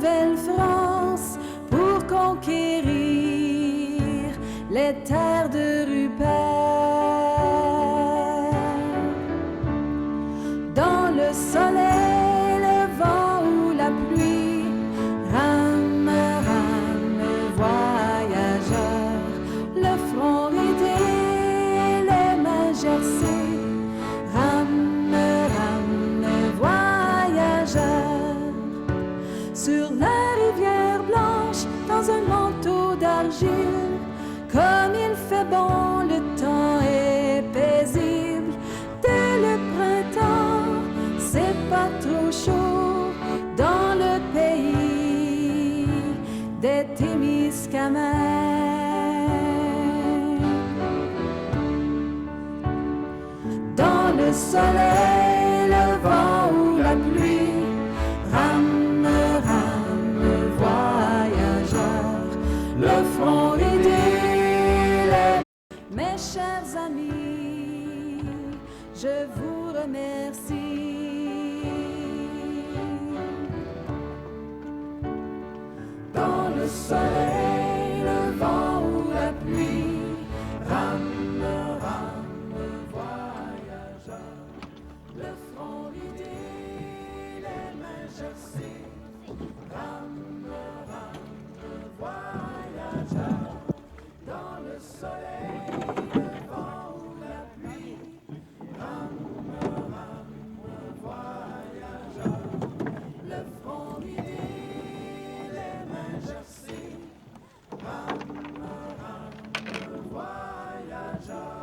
Nouvelle-France pour conquérir les terres de Rupert. Dans le soleil, le vent ou la pluie, rame, rame, voyageur, le front ridé, les mains gercées, rame, rame, voyageur. Sur la rivière blanche, dans un manteau d'argile, comme il fait bon, le temps est paisible. Dès le printemps, c'est pas trop chaud dans le pays des Témiscamingues. Dans le soleil, le vent ou la pluie, rame, rame, voyageur, le front ridé. Mes chers amis, je vous remercie. Dans le soleil, le vent ou la pluie, rame, rame, voyageur, le front ridé, les mains gercées, rame, rame, voyageur. Dans le soleil, le vent ou la pluie, rame, rame, voyageur, le front ridé, les mains gercées, rame, rame, voyageur.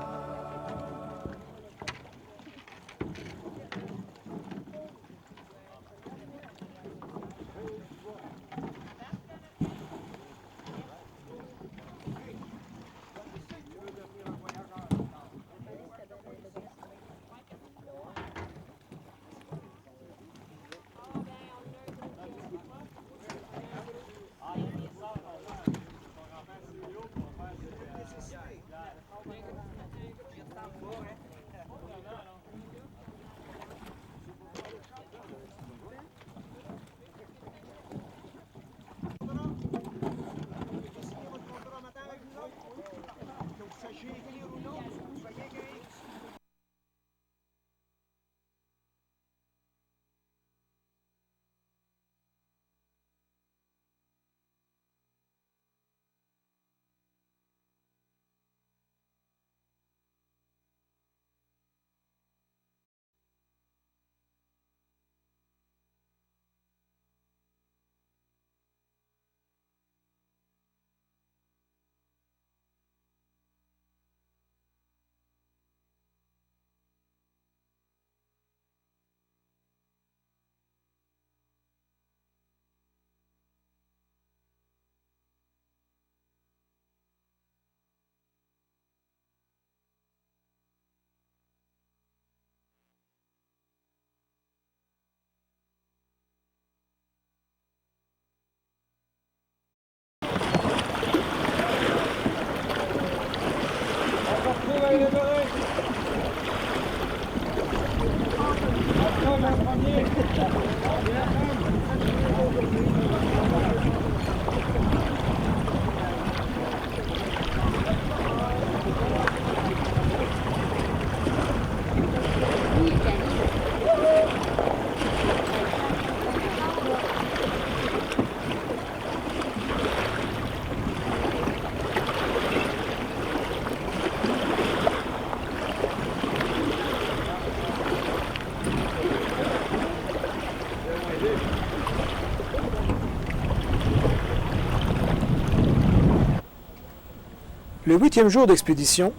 Le 8e jour d'expédition,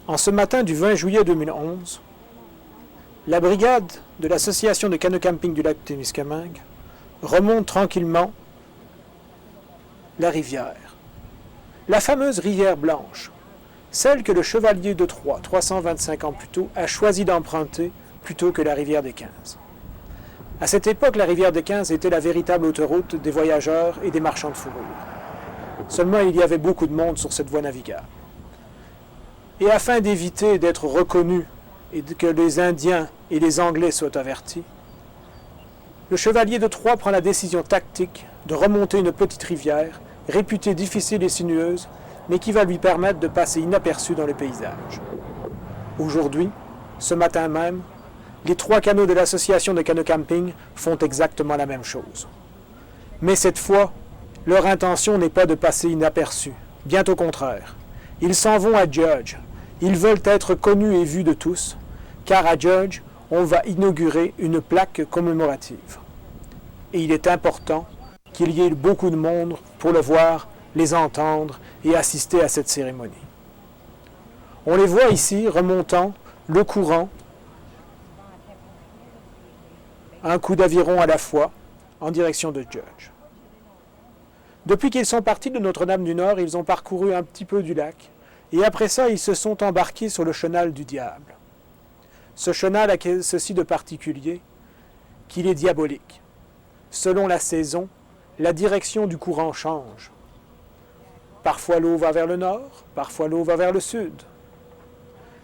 en ce matin du 20 juillet 2011, la brigade de l'association de canot-camping du lac Témiscamingue remonte tranquillement la rivière. La fameuse rivière Blanche, celle que le chevalier de Troyes, 325 ans plus tôt, a choisi d'emprunter plutôt que la rivière des 15. À cette époque, la rivière des 15 était la véritable autoroute des voyageurs et des marchands de fourrure. Seulement, il y avait beaucoup de monde sur cette voie navigable. Et afin d'éviter d'être reconnus et que les Indiens et les Anglais soient avertis, le chevalier de Troyes prend la décision tactique de remonter une petite rivière, réputée difficile et sinueuse, mais qui va lui permettre de passer inaperçu dans le paysage. Aujourd'hui, ce matin même, les 3 canots de l'association de canot-camping font exactement la même chose. Mais cette fois, leur intention n'est pas de passer inaperçu, bien au contraire. Ils s'en vont à Judge. Ils veulent être connus et vus de tous, car à Judge, on va inaugurer une plaque commémorative. Et il est important qu'il y ait beaucoup de monde pour le voir, les entendre et assister à cette cérémonie. On les voit ici remontant le courant, un coup d'aviron à la fois, en direction de Judge. Depuis qu'ils sont partis de Notre-Dame-du-Nord, ils ont parcouru un petit peu du lac, et après ça, ils se sont embarqués sur le chenal du diable. Ce chenal a ceci de particulier, qu'il est diabolique. Selon la saison, la direction du courant change. Parfois l'eau va vers le nord, parfois l'eau va vers le sud.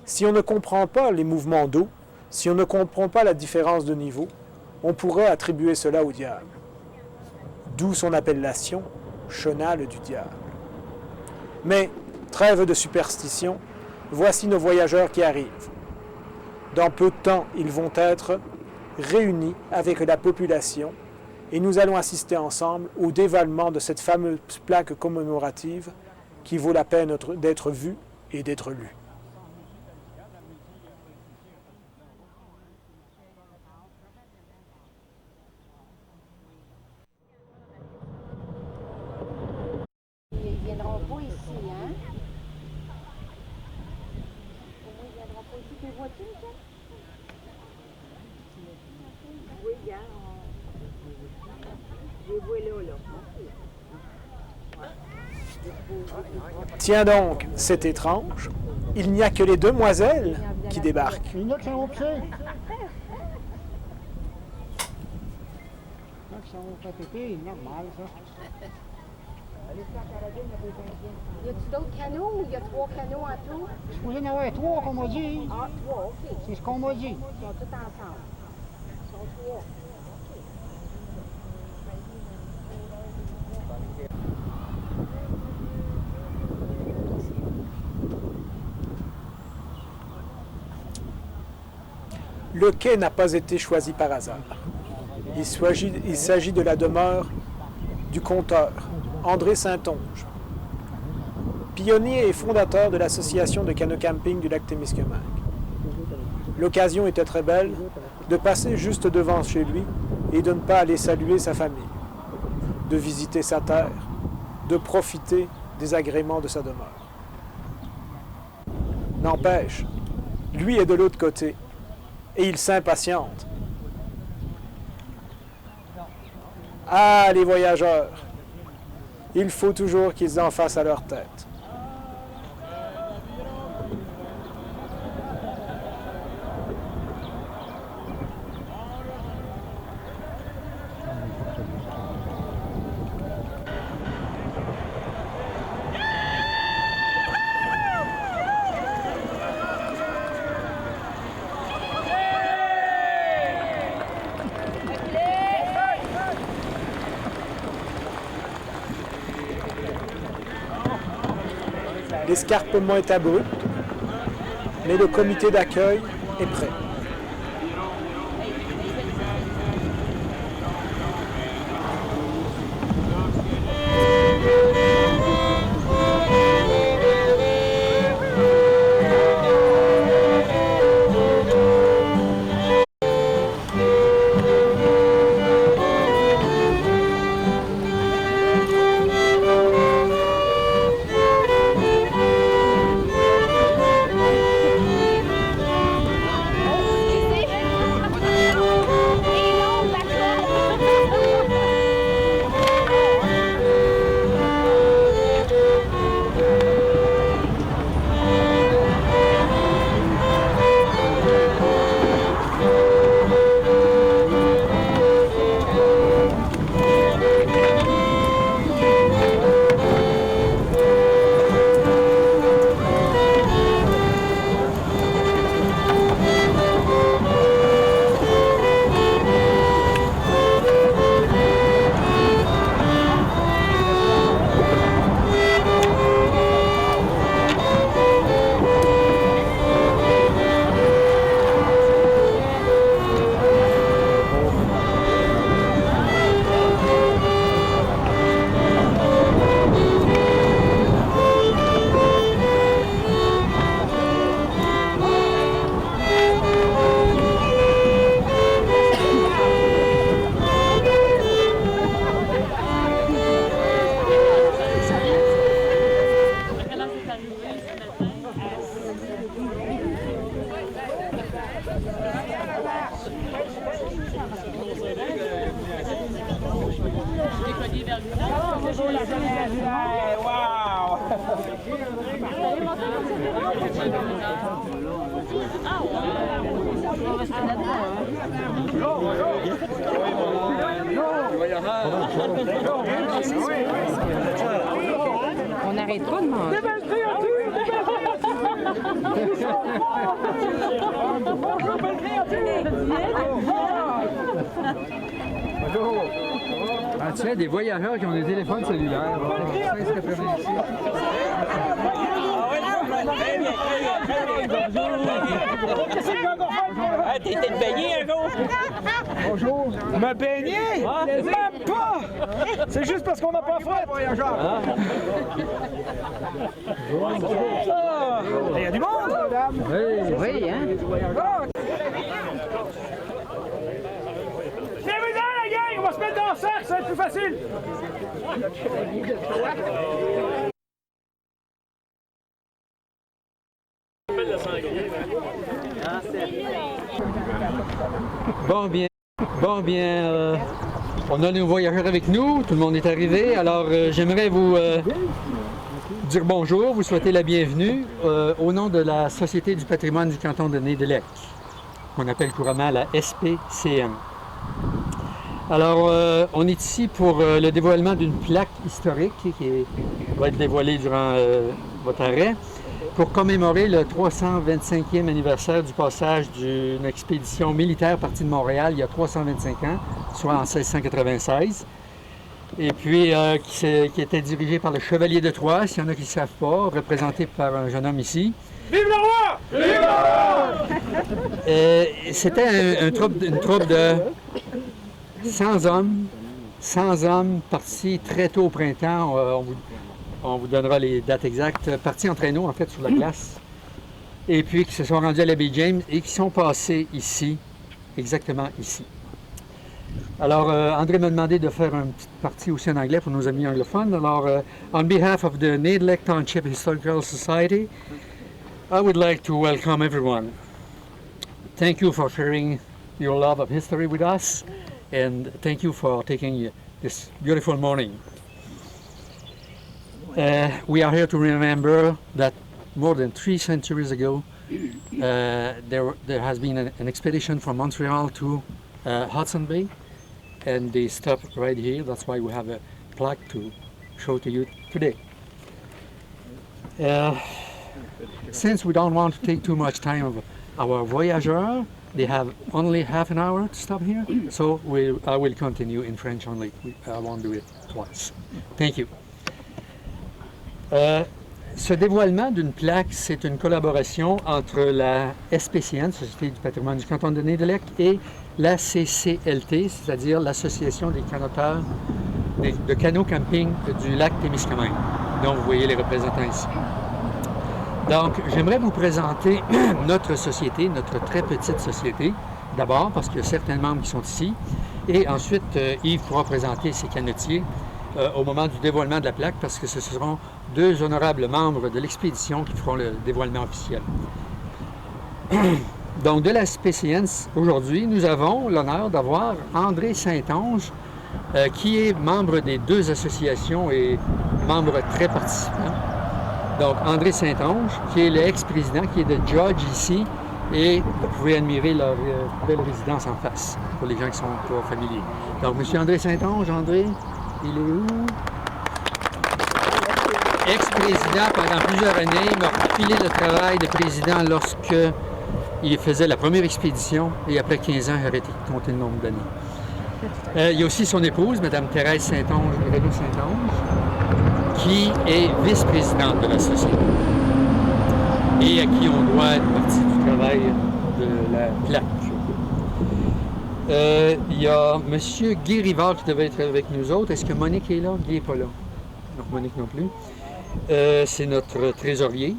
Si on ne comprend pas les mouvements d'eau, si on ne comprend pas la différence de niveau, on pourrait attribuer cela au diable. D'où son appellation, chenal du diable. Mais, trêve de superstition, voici nos voyageurs qui arrivent. Dans peu de temps, ils vont être réunis avec la population et nous allons assister ensemble au dévalement de cette fameuse plaque commémorative qui vaut la peine d'être vue et d'être lue. Ils ne viendront pas ici, hein? Ils ne viendront pas ici. Tu les vois-tu, ça? Oui, regarde. Je les vois là. Tiens donc, c'est étrange. Il n'y a que les demoiselles qui débarquent. Il y en a qui sont poussés. Qui sont fait péter, normal ça. Y a-tu d'autres canaux ou il y a 3 canaux en tout? Je suis supposé en avoir 3 qu'on m'a dit. Ah, 3, OK. C'est ce qu'on m'a dit. Ils sont tous ensemble. Ils sont 3. Le quai n'a pas été choisi par hasard. Il s'agit de la demeure du conteur, André Saint-Onge, pionnier et fondateur de l'association de canot-camping du lac Témiscamingue. L'occasion était très belle de passer juste devant chez lui et de ne pas aller saluer sa famille, de visiter sa terre, de profiter des agréments de sa demeure. N'empêche, lui est de l'autre côté et il s'impatiente. Ah, les voyageurs! Il faut toujours qu'ils en fassent à leur tête. L'escarpement est abrupt, mais le comité d'accueil est prêt. On n'arrête pas de manger. Ah, tu sais, des voyageurs qui ont des téléphones cellulaires. T'es été baigné un jour? Bonjour. Me baigner? Même pas! C'est juste parce qu'on n'a pas froid, voyageur. Il y a du monde! Oui, hein? Bienvenue la gang! On va se mettre dans le cercle, ça va être plus facile! Bon bien, on a nos voyageurs avec nous, tout le monde est arrivé, alors j'aimerais vous dire bonjour, vous souhaiter la bienvenue au nom de la Société du patrimoine du canton de Nédélec, qu'on appelle couramment la SPCN. Alors, on est ici pour le dévoilement d'une plaque historique qui va être dévoilée durant votre arrêt, pour commémorer le 325e anniversaire du passage d'une expédition militaire partie de Montréal il y a 325 ans, soit en 1696, et puis qui était dirigée par le Chevalier de Troyes, s'il y en a qui ne savent pas, représenté par un jeune homme ici. Vive le roi! Vive le roi! C'était une troupe de 100 hommes partis très tôt au printemps. On vous donnera les dates exactes, partis en traîneau, en fait, sur la glace, et puis qui se sont rendus à la baie James et qui sont passés ici, exactement ici. Alors, André m'a demandé de faire une petite partie aussi en anglais pour nos amis anglophones. Alors, on behalf of the Nédélec Township Historical Society, I would like to welcome everyone. Thank you for sharing your love of history with us, and thank you for taking this beautiful morning. We are here to remember that more than 3 centuries ago, there has been an expedition from Montreal to Hudson Bay, and they stopped right here. That's why we have a plaque to show to you today. Since we don't want to take too much time of our voyageurs, they have only half an hour to stop here, so I will continue in French only. I won't do it twice. Thank you. Ce dévoilement d'une plaque, c'est une collaboration entre la SPCN, Société du patrimoine du canton de Nédélec, et la CCLT, c'est-à-dire l'Association des canoteurs de canot camping du lac Témiscamingue, dont vous voyez les représentants ici. Donc, j'aimerais vous présenter notre société, notre très petite société, d'abord parce qu'il y a certains membres qui sont ici, et ensuite Yves pourra présenter ses canotiers au moment du dévoilement de la plaque, parce que ce seront 2 honorables membres de l'expédition qui feront le dévoilement officiel. Donc, de la SPCN, aujourd'hui, nous avons l'honneur d'avoir André Saint-Onge, qui est membre des 2 associations et membre très participant. Donc, André Saint-Onge, qui est l'ex-président, qui est de Judge ici, et vous pouvez admirer leur belle résidence en face, pour les gens qui ne sont pas familiers. Donc, M. André Saint-Onge, André, il est où? Ex-président pendant plusieurs années, il m'a refilé le travail de président lorsque il faisait la première expédition, et après 15 ans, il a arrêté de compter le nombre d'années. Il y a aussi son épouse, Mme Thérèse Saint-Onge, René Saint-Onge, qui est vice-présidente de la société et à qui on doit une partie du travail de la plaque. Il y a M. Guy Rivard qui devait être avec nous autres. Est-ce que Monique est là? Guy n'est pas là. Non, Monique non plus. C'est notre trésorier.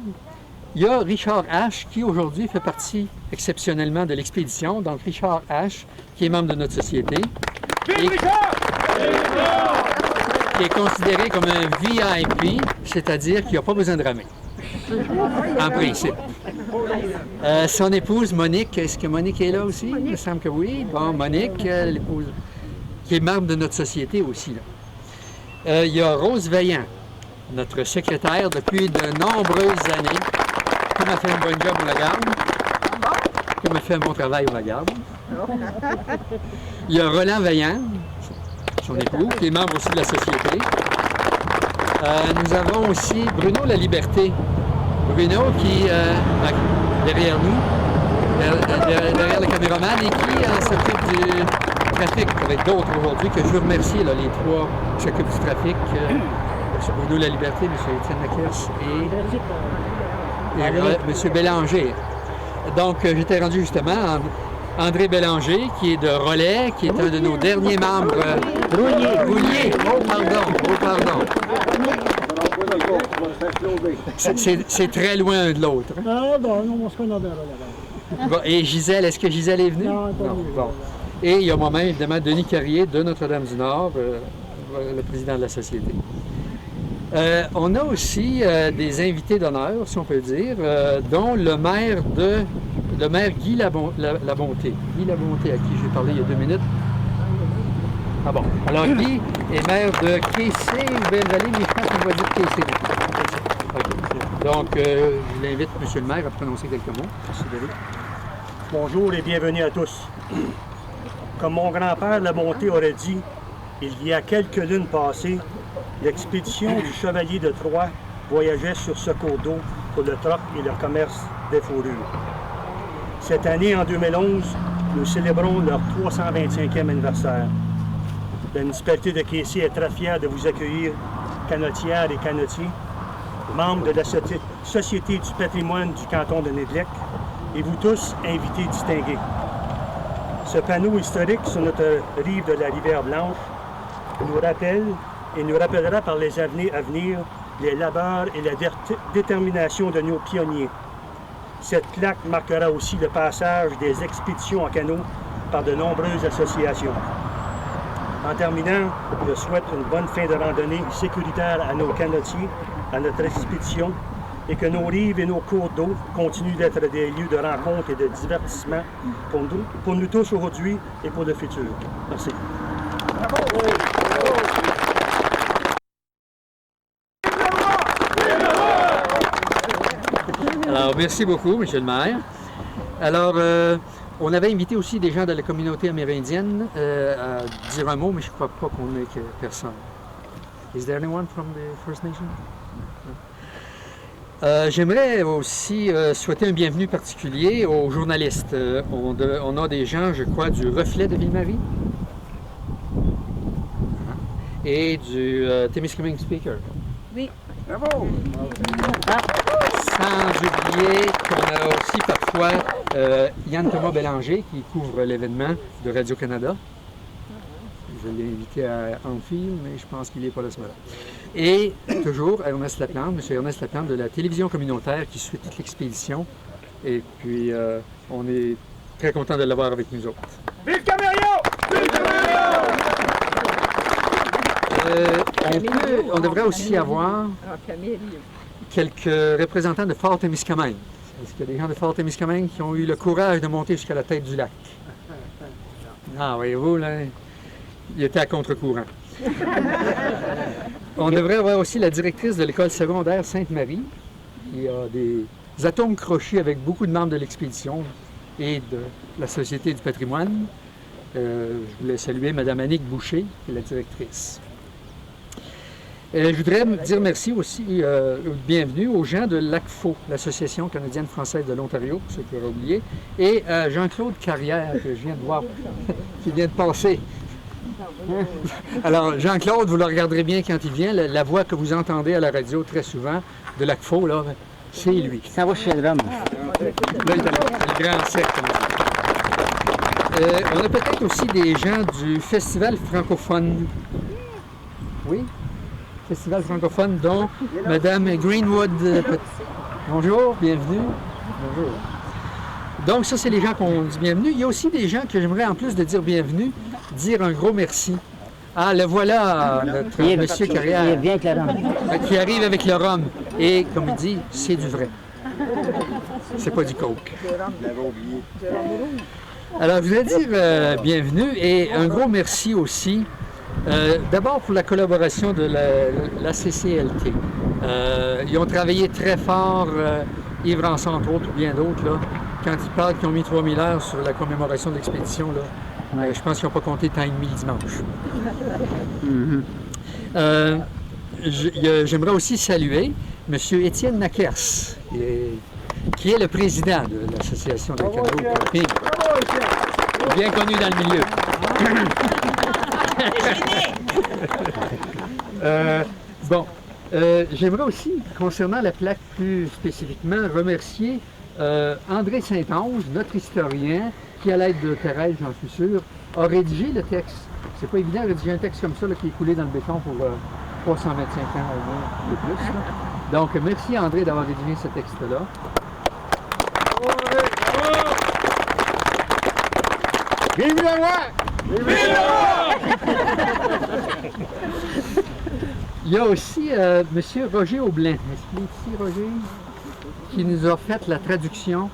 Il y a Richard H qui aujourd'hui fait partie exceptionnellement de l'expédition. Donc Richard H qui est membre de notre société. Et qui est considéré comme un VIP, c'est-à-dire qu'il n'a pas besoin de ramer. En principe. Son épouse, Monique, est-ce que Monique est là aussi? Il me semble que oui. Bon, Monique, l'épouse, qui est membre de notre société aussi. Là. Il y a Rose Vaillant, notre secrétaire depuis de nombreuses années, qui m'a fait un bon job, on la garde. Qui m'a fait un bon travail, on la garde. Il y a Roland Vaillant, son époux, qui est membre aussi de la société. Nous avons aussi Bruno La Liberté. Bruno qui derrière nous, derrière le caméraman, et qui s'occupe du trafic avec d'autres aujourd'hui, que je veux remercier, là, les trois qui s'occupent du trafic. M. Bruno La Liberté, M. Étienne Lacaisse et M. Bélanger. Donc, j'étais rendu justement à André Bélanger, qui est de Relais, qui est un de nos derniers membres. Roulier. Oh, pardon. C'est très loin de l'autre. Non, on se connaît là. Bon, et Gisèle, est-ce que Gisèle est venue? Non. Bon. Et il y a moi-même, évidemment, Denis Carrier de Notre-Dame-du-Nord, le président de la société. On a aussi des invités d'honneur, si on peut dire, dont le maire Guy Labonté. Guy Labonté, à qui j'ai parlé il y a 2 minutes. Ah bon. Alors, Guy est maire de Kaycé ou Belle-Vallée, mais je pense qu'on va dire Kaycé. Okay. Donc, je l'invite, M. le maire, à prononcer quelques mots. Considérez. Bonjour et bienvenue à tous. Comme mon grand-père Labonté aurait dit, il y a quelques lunes passées, l'expédition du Chevalier de Troyes voyageait sur ce cours d'eau pour le troc et le commerce des fourrures. Cette année, en 2011, nous célébrons leur 325e anniversaire. La municipalité de Kaycé est très fière de vous accueillir, canotières et canotiers, membres de la Société du patrimoine du canton de Nédlec, et vous tous, invités distingués. Ce panneau historique sur notre rive de la rivière Blanche nous rappelle et nous rappellera par les années à venir les labeurs et la détermination de nos pionniers. Cette plaque marquera aussi le passage des expéditions en canot par de nombreuses associations. En terminant, je souhaite une bonne fin de randonnée sécuritaire à nos canotiers, à notre expédition, et que nos rives et nos cours d'eau continuent d'être des lieux de rencontre et de divertissement pour nous tous aujourd'hui et pour le futur. Merci. Alors, merci beaucoup, M. le maire. Alors, on avait invité aussi des gens de la communauté amérindienne à dire un mot, mais je ne crois pas qu'on ait personne. Is there anyone from the First Nation? J'aimerais aussi souhaiter un bienvenue particulier aux journalistes. On a des gens, je crois, du Reflet de Ville-Marie et du Témiscamingue Speaker. Oui. Bravo! Sans oublier qu'on a aussi parfois Yann-Thomas Bélanger qui couvre l'événement de Radio-Canada. Je l'ai invité à Anfield, mais je pense qu'il n'est pas là ce matin. Et toujours Ernest Laplante, M. Ernest Laplante de la télévision communautaire qui suit toute l'expédition. Et puis, on est très content de l'avoir avec nous autres. Vive Camérion! Vive Camérion! On devrait aussi avoir quelques représentants de Fort-Témiscamingue. Est-ce qu'il y a des gens de Fort-Témiscamingue qui ont eu le courage de monter jusqu'à la tête du lac? Ah, voyez-vous, là, il était à contre-courant. On devrait avoir aussi la directrice de l'école secondaire Sainte-Marie, qui a des atomes crochus avec beaucoup de membres de l'expédition et de la Société du patrimoine. Je voulais saluer Mme Annick Boucher, qui est la directrice. Je voudrais dire merci aussi, bienvenue aux gens de l'ACFO, l'Association canadienne-française de l'Ontario, pour ceux qui auraient oublié, et Jean-Claude Carrière, que je viens de voir, qui vient de passer. Alors, Jean-Claude, vous le regarderez bien quand il vient, la voix que vous entendez à la radio très souvent de l'ACFO, là, c'est lui. Ça va chez le rhum. Là, il est le grand cercle. On a peut-être aussi des gens du Festival francophone. Oui? Festival francophone, dont Mme Greenwood. Bonjour, bienvenue. Bonjour. Donc, ça, c'est les gens qu'on dit bienvenue. Il y a aussi des gens que j'aimerais, en plus de dire bienvenue, dire un gros merci. Ah, le voilà, notre monsieur Carrière, qui arrive avec le rhum. Et, comme il dit, c'est du vrai. C'est pas du coke. Alors, je voulais dire bienvenue et un gros merci aussi D'abord pour la collaboration de la CCLT. Ils ont travaillé très fort, Yves Ranson entre autres, ou bien d'autres, là, quand ils parlent qu'ils ont mis 3000 heures sur la commémoration de l'expédition, là, je pense qu'ils n'ont pas compté temps et demi le dimanche. J'aimerais aussi saluer M. Étienne Nakers, qui est le président de l'association de canoë camping, bien connu dans le milieu. J'aimerais aussi, concernant la plaque plus spécifiquement, remercier André Saint-Onge, notre historien, qui, à l'aide de Thérèse, j'en suis sûr, a rédigé le texte. C'est pas évident de rédiger un texte comme ça là, qui est coulé dans le béton pour 325 ans au moins, de plus. Là. Donc, merci André d'avoir rédigé ce texte-là. Vive le roi! Vive le roi! Il y a aussi M. Roger Aublin, est-ce qu'il est ici, Roger, qui nous a fait la traduction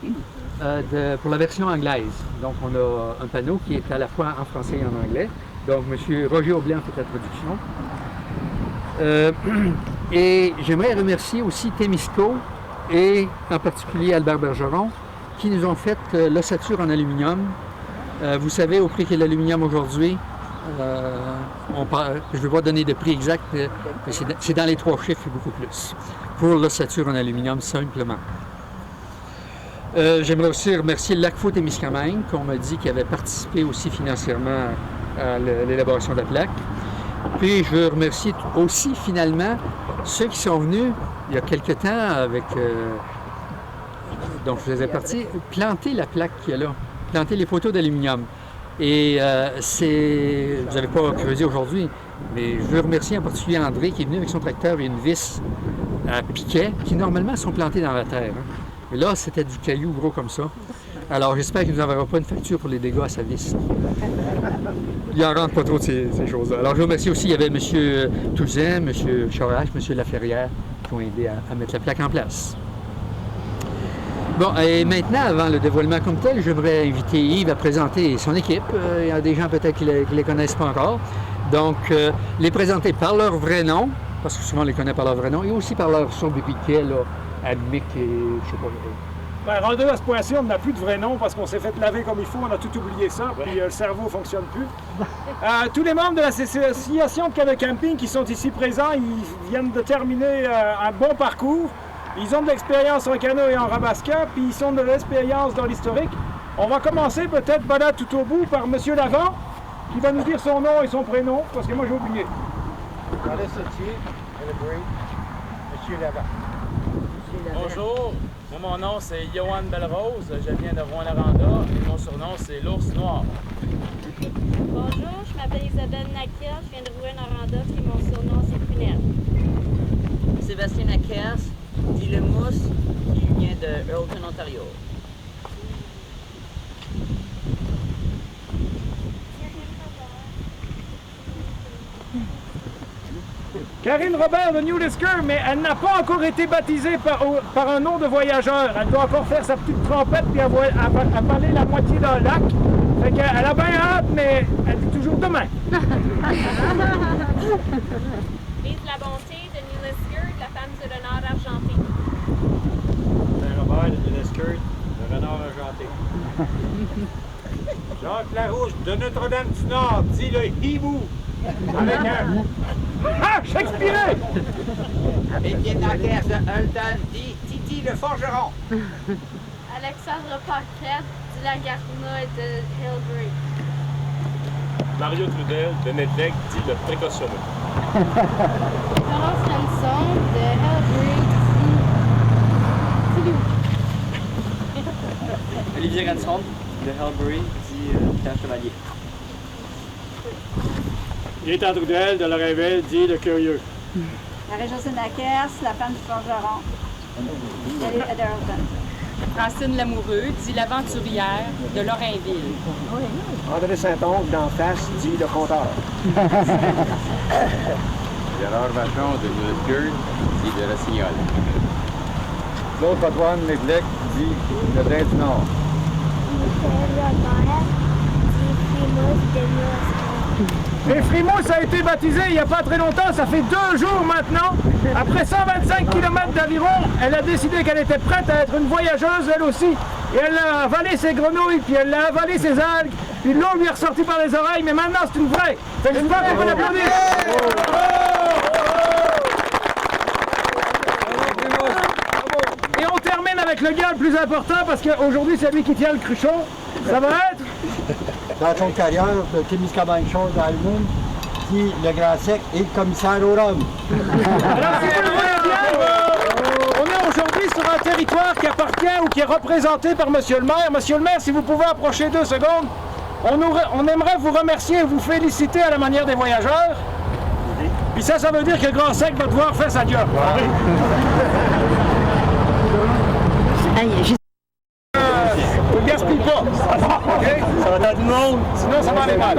pour la version anglaise. Donc, on a un panneau qui est à la fois en français et en anglais. Donc, M. Roger Aublin a fait la traduction. Et j'aimerais remercier aussi Témisco et en particulier Albert Bergeron qui nous ont fait l'ossature en aluminium. Vous savez, au prix qu'est l'aluminium aujourd'hui, je ne vais pas donner de prix exact, mais c'est dans les 3 chiffres et beaucoup plus, pour l'ossature en aluminium simplement. J'aimerais aussi remercier le Lac-Faux-Témiscamingue, qu'on m'a dit qu'il avait participé aussi financièrement à l'élaboration de la plaque. Puis je veux remercier aussi finalement ceux qui sont venus il y a quelque temps avec, dont je faisais partie, planter la plaque qu'il y a là, planter les poteaux d'aluminium. Et vous n'avez pas creusé aujourd'hui, mais je veux remercier en particulier André qui est venu avec son tracteur et une vis à piquet qui normalement sont plantées dans la terre. Hein. Et là, c'était du caillou gros comme ça. Alors j'espère qu'il ne nous enverra pas une facture pour les dégâts à sa vis. Il n'en rentre pas trop de ces choses-là. Alors je veux remercier aussi, il y avait M. Touzin, M. Chorache, M. Laferrière qui ont aidé à mettre la plaque en place. Bon, et maintenant, avant le dévoilement comme tel, j'aimerais inviter Yves à présenter son équipe. Il y a des gens peut-être qui ne les connaissent pas encore. Donc, les présenter par leur vrai nom, parce que souvent on les connaît par leur vrai nom, et aussi par leur sobriquet, là, Admic et je sais pas. Ben, rendu à ce point-ci, on n'a plus de vrai nom parce qu'on s'est fait laver comme il faut, on a tout oublié ça, puis le cerveau ne fonctionne plus. Tous les membres de l'association de canoë camping qui sont ici présents, ils viennent de terminer un bon parcours. Ils ont de l'expérience en canot et en rabasca, puis ils ont de l'expérience dans l'historique. On va commencer peut-être voilà, tout au bout par M. Lavant, qui va nous dire son nom et son prénom, parce que moi j'ai oublié. M. Lavant. Bonjour, moi, mon nom c'est Johan Belrose, je viens de Rouyn-Noranda et mon surnom c'est l'ours noir. Bonjour, je m'appelle Isabelle Nakers, je viens de Rouyn-Noranda puis mon surnom c'est Prunelle. Sébastien Nakers, dit le mousse, qui vient de Earlton, Ontario. Karine Robert de New Lisker, mais elle n'a pas encore été baptisée par un nom de voyageur. Elle doit encore faire sa petite trompette puis avaler la moitié d'un lac. Fait qu'elle a bien hâte, mais elle dit toujours demain. Vive la bonté de New Lisker, la femme du renard argenté. Saint-Robert de New Lisker, le renard argenté. Jacques Larouche de Notre-Dame-du-Nord, dit le hibou. Avec un... Ah, Shakespeare! Étienne Nakers de Hulton, dit Titi le forgeron. Alexandre Paquette, dit la Garnois de Hillbury. Mario Trudel de Nedvec, dit le précautionneux. Florence Ranson de Hillbury, dit Olivier Ranson de Hillbury, dit Pierre Chevalier. Gaétan Trudel de Lorrainville, dit le curieux. Marie-Josée Nakers, la femme du forgeron, de Hillton. Francine Lamoureux, dit l'aventurière de Lorrainville. André Saint-Onge d'en face, dit le compteur. Gérard Vachon de New-Lisker, dit de la Signole. Claude Patoine Néglec, dit le Dain du Nord. Michel Lambert, dit Frimousse de New-Lisker. Et Frimousse a été baptisée il n'y a pas très longtemps, ça fait 2 jours maintenant. Après 125 km d'aviron, elle a décidé qu'elle était prête à être une voyageuse elle aussi. Et elle a avalé ses grenouilles, puis elle a avalé ses algues, puis l'eau lui est ressortie par les oreilles, mais maintenant c'est une vraie. Fait que j'espère qu'on peut l'applaudir. Et on termine avec le gars le plus important, parce qu'aujourd'hui c'est lui qui tient le cruchon. Ça va être... Dans son carrière, le Témiscamingue Show d'Almoun, qui le grand sec et le commissaire au rhum. Alors, si vous le voyez bien, on est aujourd'hui sur un territoire qui appartient ou qui est représenté par Monsieur le maire. Monsieur le maire, si vous pouvez approcher 2 secondes, on aimerait vous remercier et vous féliciter à la manière des voyageurs. Puis ça veut dire que le grand sec va devoir faire sa job. Ne gaspille pas. Okay? Ça va être du monde. Sinon, ça va aller mal.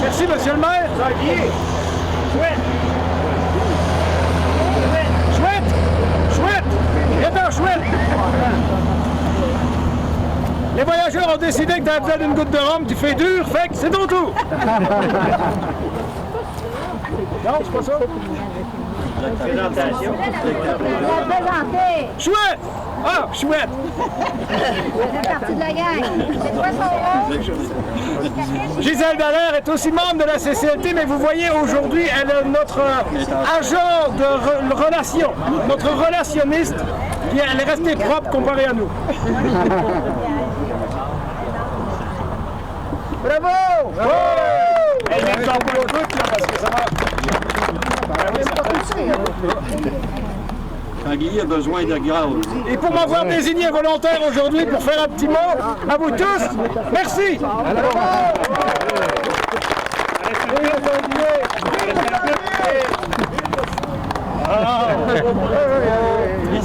Merci, monsieur le maire. Chouette. Chouette. Chouette. Viens-t'en, chouette. Les voyageurs ont décidé que tu as besoin d'une goutte de rhum, tu fais dur, fait que c'est ton tour. Non, c'est pas ça. Présentation. Chouette! Ah, chouette! C'est partie de la gang. C'est quoi son rôle? Gisèle Dallaire est aussi membre de la CCLT, mais vous voyez, aujourd'hui, elle est notre agent de relation, notre relationniste, puis elle est restée propre comparée à nous. Bravo! Bravo! Elle vient de faire pour le coup, parce que ça va. Quand Guy a besoin de grâce. Et pour m'avoir désigné volontaire aujourd'hui pour faire un petit mot à vous tous, merci!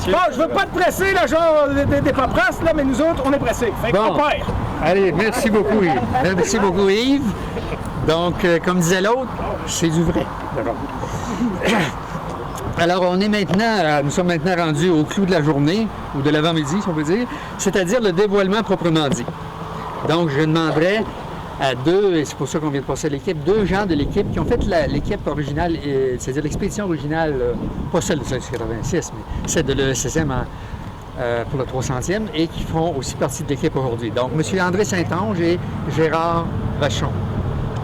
Bon, je veux pas te presser, là, genre des paperasses, là, mais nous autres, on est pressés. Fait qu'on perd. Allez, merci beaucoup, Yves. Merci beaucoup, Yves. Donc, comme disait l'autre, c'est du vrai. Alors, nous sommes maintenant rendus au clou de la journée, ou de l'avant-midi, si on peut dire, c'est-à-dire le dévoilement proprement dit. Donc, je demanderais à 2, et c'est pour ça qu'on vient de passer à l'équipe, 2 gens de l'équipe qui ont fait l'équipe originale, c'est-à-dire l'expédition originale, pas celle de 1986, mais celle de l'ESSM pour le 300e, et qui font aussi partie de l'équipe aujourd'hui. Donc, M. André Saint-Onge et Gérard Vachon,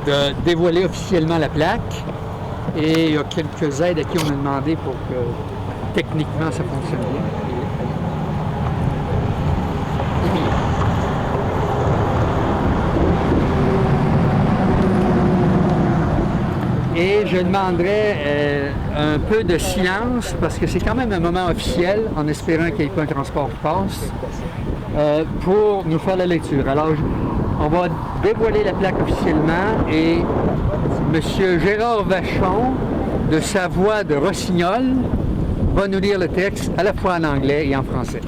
de dévoiler officiellement la plaque. Et il y a quelques aides à qui on a demandé pour que techniquement ça fonctionne bien. Et je demanderais un peu de silence, parce que c'est quand même un moment officiel, en espérant qu'il n'y ait pas un transport qui passe, pour nous faire la lecture. Alors, on va dévoiler la plaque officiellement et M. Gérard Vachon, de sa voix de rossignol, va nous lire le texte à la fois en anglais et en français.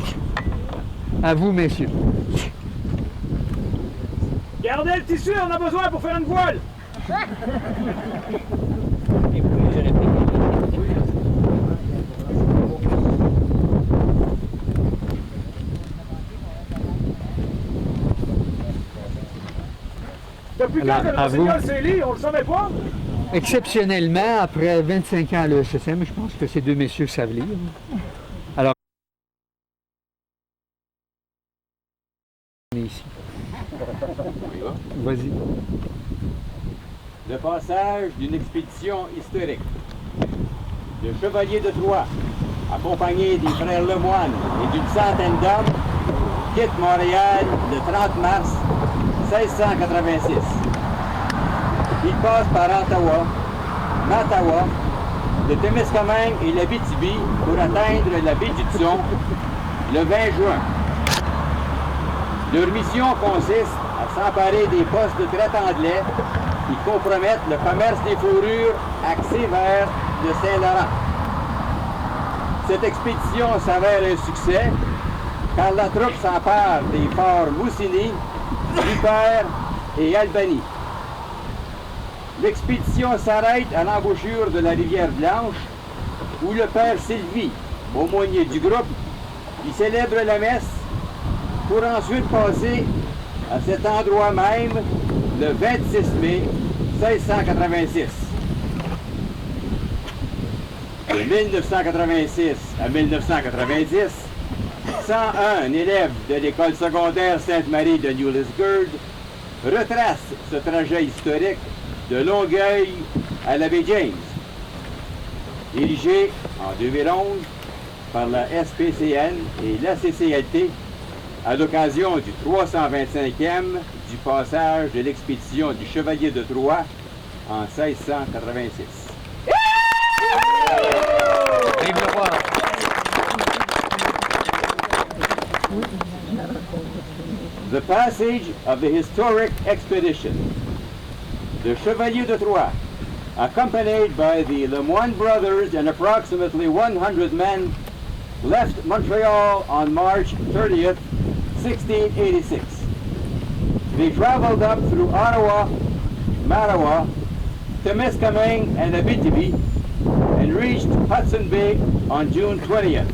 À vous, messieurs. Gardez le tissu, on a besoin pour faire une voile. Depuis quand que le rossignol s'est lit, on le savait pas? Exceptionnellement, après 25 ans à l'ESSM, je pense que ces 2 messieurs savent lire. Alors, on est ici. Vas-y. Le passage d'une expédition historique. Le chevalier de Troyes, accompagné des frères Lemoine et d'une centaine d'hommes, quitte Montréal le 30 mars 1686. Il passe par Ottawa, Mattawa, le Témiscamingue et l'Abitibi pour atteindre la baie du Thon le 20 juin. Leur mission consiste à s'emparer des postes de traite anglais qui compromettent le commerce des fourrures axé vers le Saint-Laurent. Cette expédition s'avère un succès car la troupe s'empare des forts Moussigny, Rupert et Albany. L'expédition s'arrête à l'embouchure de la rivière Blanche où le père Sylvie, aumônier du groupe, y célèbrent la messe pour ensuite passer à cet endroit même le 26 mai 1686. De 1986 à 1990, 101 élèves de l'école secondaire Sainte-Marie de New Liskeard retracent ce trajet historique de Longueuil à la baie James. Dirigé en 2011 par la SPCN et l'ACCLT à l'occasion du 325e du passage de l'expédition du Chevalier de Troyes en 1686. Vive le roi! The passage of the historic expedition. The Chevalier de Troyes, accompanied by the Lemoine brothers and approximately 100 men, left Montreal on March 30th, 1686. They traveled up through Ottawa, Mattawa, Temiskaming, and Abitibi, and reached Hudson Bay on June 20th.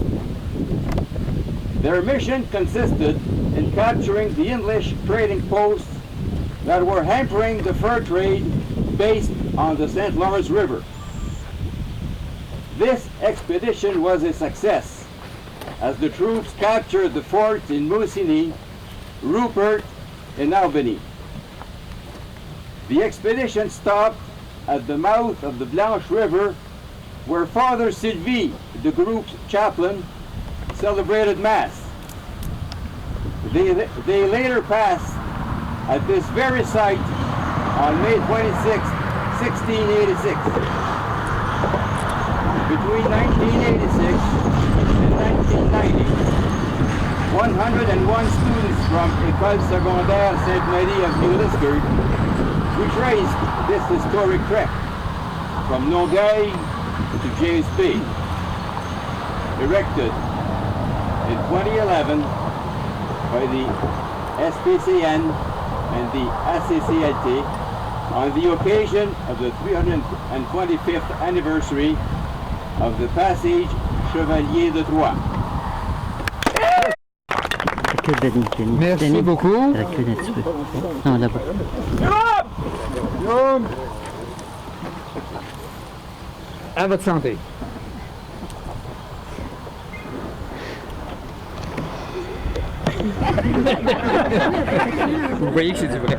Their mission consisted in capturing the English trading posts that were hampering the fur trade based on the St. Lawrence River. This expedition was a success, as the troops captured the forts in Moosonee, Rupert, and Albany. The expedition stopped at the mouth of the Blanche River, where Father Sylvie, the group's chaplain, celebrated Mass. They later passed at this very site on May 26, 1686. Between 1986 and 1990, 101 students from École Secondaire Sainte-Marie of New Liskeard retraced this historic trek from Longueuil to James Bay, erected in 2011 by the SPCN and the ACCLT on the occasion of the 325th anniversary of the passage Chevalier de Troyes. Merci beaucoup. Non, là-bas. À votre santé. Vous voyez que c'est du vrai.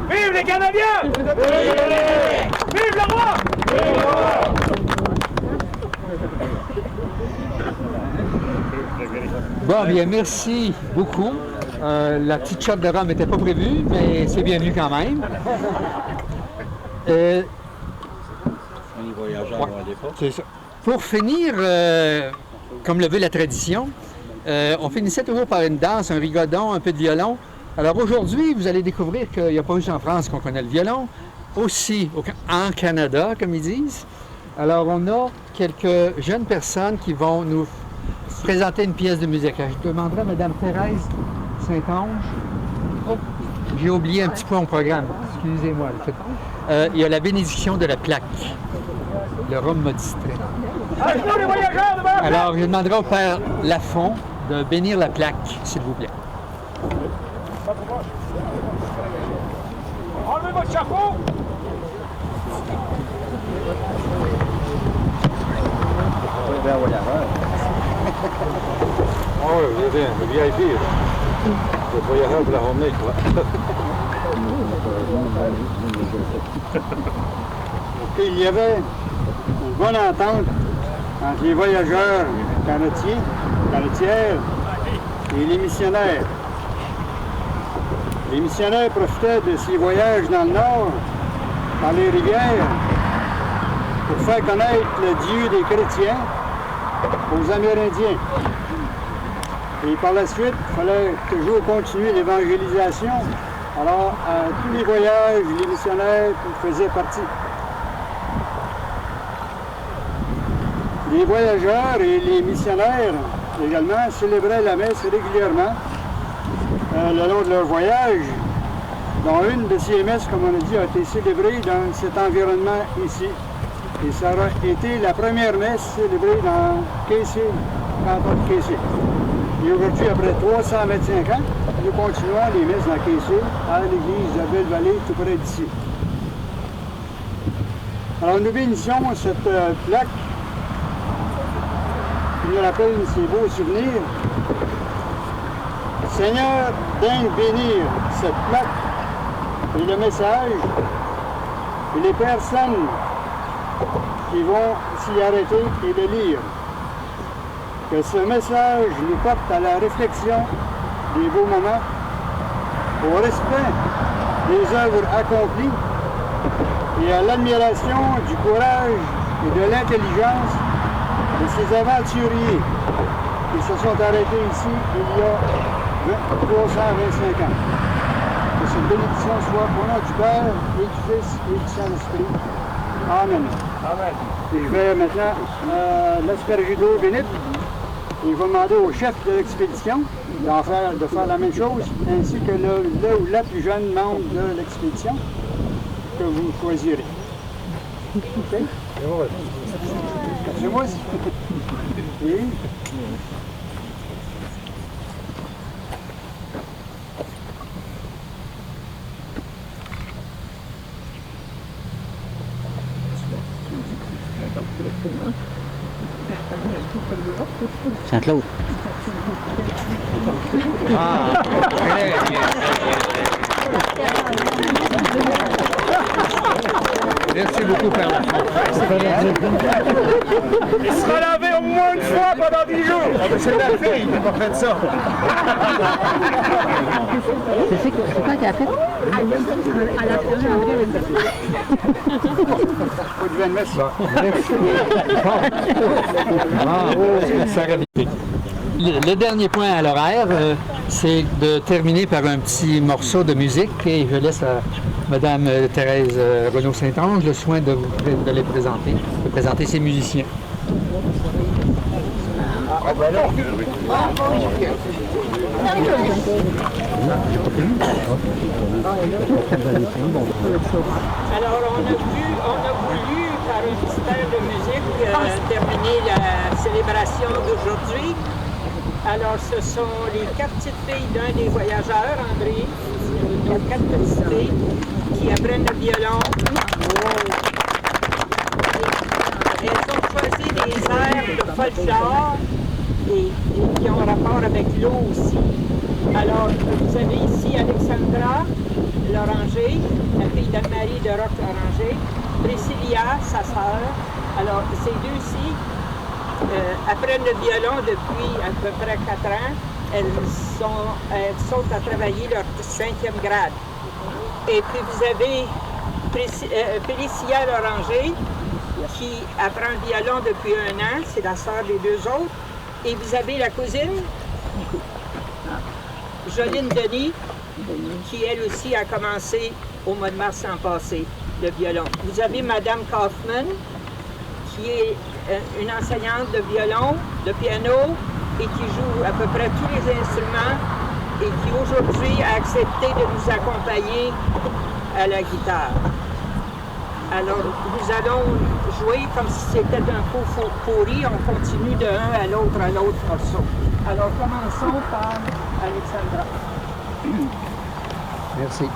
Vive les Canadiens! Vive le roi! Bon, bien, merci beaucoup. La petite shot de rhum n'était pas prévue, mais c'est bienvenu quand même. Les voyageurs vont aller pas. C'est ça. Pour finir, comme le veut la tradition, on finissait toujours par une danse, un rigodon, un peu de violon. Alors aujourd'hui, vous allez découvrir qu'il n'y a pas juste en France qu'on connaît le violon, aussi en Canada, comme ils disent. Alors on a quelques jeunes personnes qui vont nous présenter une pièce de musique. Je demanderai à Mme Thérèse Saint-Onge. Oh, j'ai oublié un petit point au programme. Excusez-moi. Il y a la bénédiction de la plaque. Le rhum m'a distrait. Alors, je demanderai au Père Lafont de bénir la plaque, s'il vous plaît. Enlevez votre chapeau! Ah oui, vous êtes le VIP. Le voyageur de la journée, quoi. Il y avait une bonne entente entre les voyageurs canetières et les missionnaires. Les missionnaires profitaient de ces voyages dans le nord, par les rivières, pour faire connaître le Dieu des chrétiens aux Amérindiens. Et par la suite, il fallait toujours continuer l'évangélisation. Alors, à tous les voyages, les missionnaires faisaient partie. Les voyageurs et les missionnaires également célébraient la messe régulièrement le long de leur voyage, dont une de ces messes, comme on a dit, a été célébrée dans cet environnement ici. Et ça aura été la première messe célébrée dans Casey, canton de Casey. Et aujourd'hui, après 325 ans, nous continuons les messes dans Casey, à l'église de Belle-Vallée, tout près d'ici. Alors nous bénissons cette plaque qui nous rappelle ces beaux souvenirs. Seigneur, daigne bénir cette plaque et le message et les personnes qui vont s'y arrêter et le lire. Que ce message nous porte à la réflexion des beaux moments, au respect des œuvres accomplies et à l'admiration du courage et de l'intelligence de ces aventuriers qui se sont arrêtés ici il y a 325 ans. Que cette bénédiction soit au nom du Père et du Fils et du Saint-Esprit. Amen. Amen. Et je vais maintenant l'asperger d'eau bénite. Et je vais demander au chef de l'expédition de faire la même chose, ainsi que le ou la plus jeune membre de l'expédition que vous choisirez. OK? C'est moi aussi. Oui. Saint-Claude. Ah, merci beaucoup, Père. Il sera lavé au moins une fois pendant 10 jours. Ah, mais c'est la fille qui m'a fait ça. C'est quoi qui a fait? Le dernier point à l'horaire, c'est de terminer par un petit morceau de musique et je laisse à Mme Thérèse Renaud-Saint-Ange le soin de les présenter, de présenter ses musiciens. Alors, on a voulu, par un petit air de musique, terminer la célébration d'aujourd'hui. Alors, ce sont les 4 petites filles d'un des voyageurs, André. Il y a 4 petites filles qui apprennent le violon. Elles ont choisi des airs de folklore et qui ont rapport avec l'eau aussi. Alors, vous avez ici Alexandra Loranger, la fille d'Anne-Marie de Roque-Loranger, Priscilla, sa sœur. Alors, ces deux-ci apprennent le violon depuis à peu près 4 ans. Elles sont à travailler leur 5e grade. Et puis, vous avez Félicia Loranger, qui apprend le violon depuis 1 an. C'est la sœur des 2 autres. Et vous avez la cousine, Joline Denis, qui elle aussi a commencé au mois de mars l'an passé, le violon. Vous avez Madame Kaufman, qui est une enseignante de violon, de piano, et qui joue à peu près tous les instruments, et qui aujourd'hui a accepté de nous accompagner à la guitare. Alors, nous allons jouer comme si c'était un faux pourri. On continue de un à l'autre morceau. Alors, commençons par Alexandra. Merci.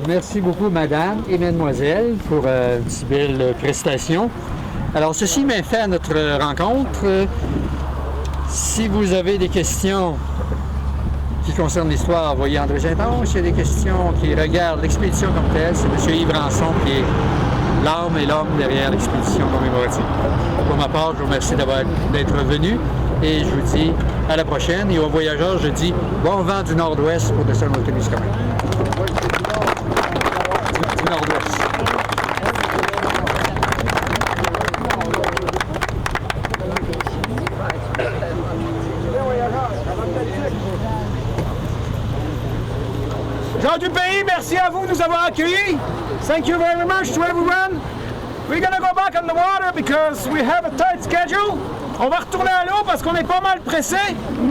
Merci beaucoup, madame et mademoiselle, pour une si belle prestation. Alors, ceci met fin à notre rencontre. Si vous avez des questions qui concernent l'histoire, voyez André Ginton. S'il y a des questions qui regardent l'expédition comme telle, c'est M. Yves Ranson qui est l'âme et l'homme derrière l'expédition commémorative. Pour ma part, je vous remercie d'être venu et je vous dis à la prochaine. Et aux voyageurs, je dis bon vent du nord-ouest pour descendre au Témiscamingue. Gens du pays, merci à vous de nous avoir accueillis. Thank you very much to everyone. We're gonna go back on the water because we have a tight schedule. On va retourner à l'eau parce qu'on est pas mal pressé.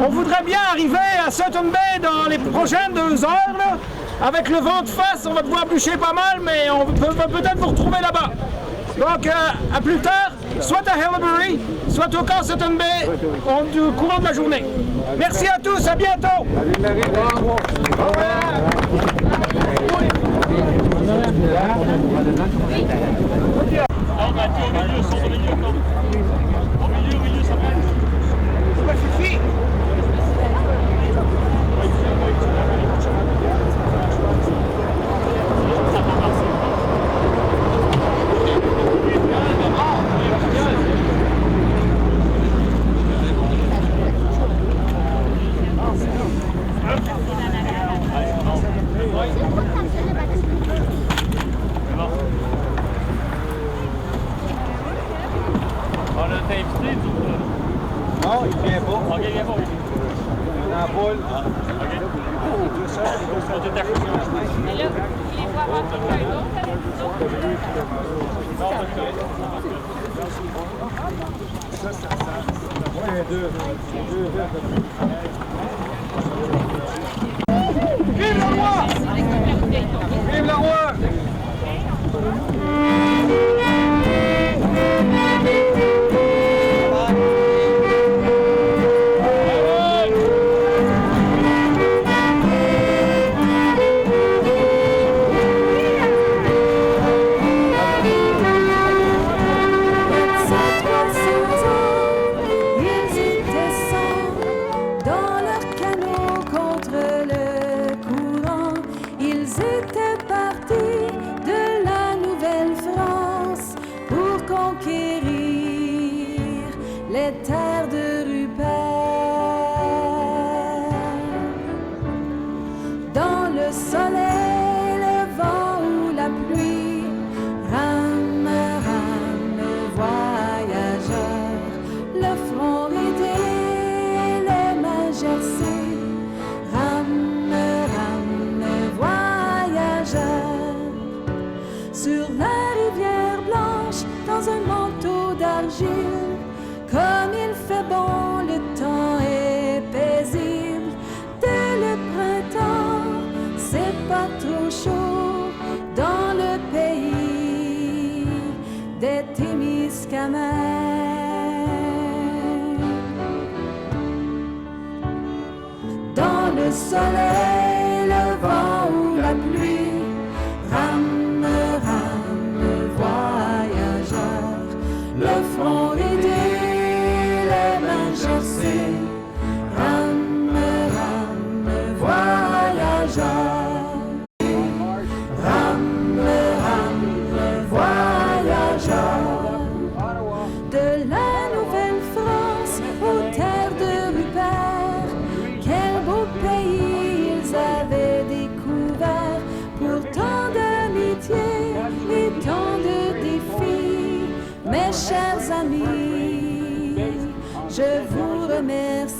On voudrait bien arriver à Sutton Bay dans les prochaines 2 heures. Là. Avec le vent de face, on va devoir bûcher pas mal, mais on peut peut-être vous retrouver là-bas. Donc, à plus tard, soit à Haileybury, soit au camp Sutton Bay, au courant de la journée. Merci à tous, à bientôt! Non, il vient pas. Ok, il vient pas. Il y en a pas. Mais là, il faut avoir quelqu'un d'autre avec Vive le roi! Vive le roi! Dans des terres de Rupert. Dans le soleil, le vent ou la pluie, rame, rame, voyageur, le front ridé, les mains gercées, rame, rame, voyageur. Sur la rivière blanche, dans un manteau d'argile, comme il fait bon, le temps est paisible. Dès le printemps, c'est pas trop chaud dans le pays des Témiscamingues. Dans le soleil, le vent ou la pluie, rame, rame, voyageur, le front ridé, les mains gercées, rame, rame, voyageur, rame, rame, voyageur. De la Nouvelle-France aux terres de Rupert, quel beau pays ils avaient découvert, pour tant d'amitié et tant de défis. Mes chers amis, je vous remercie.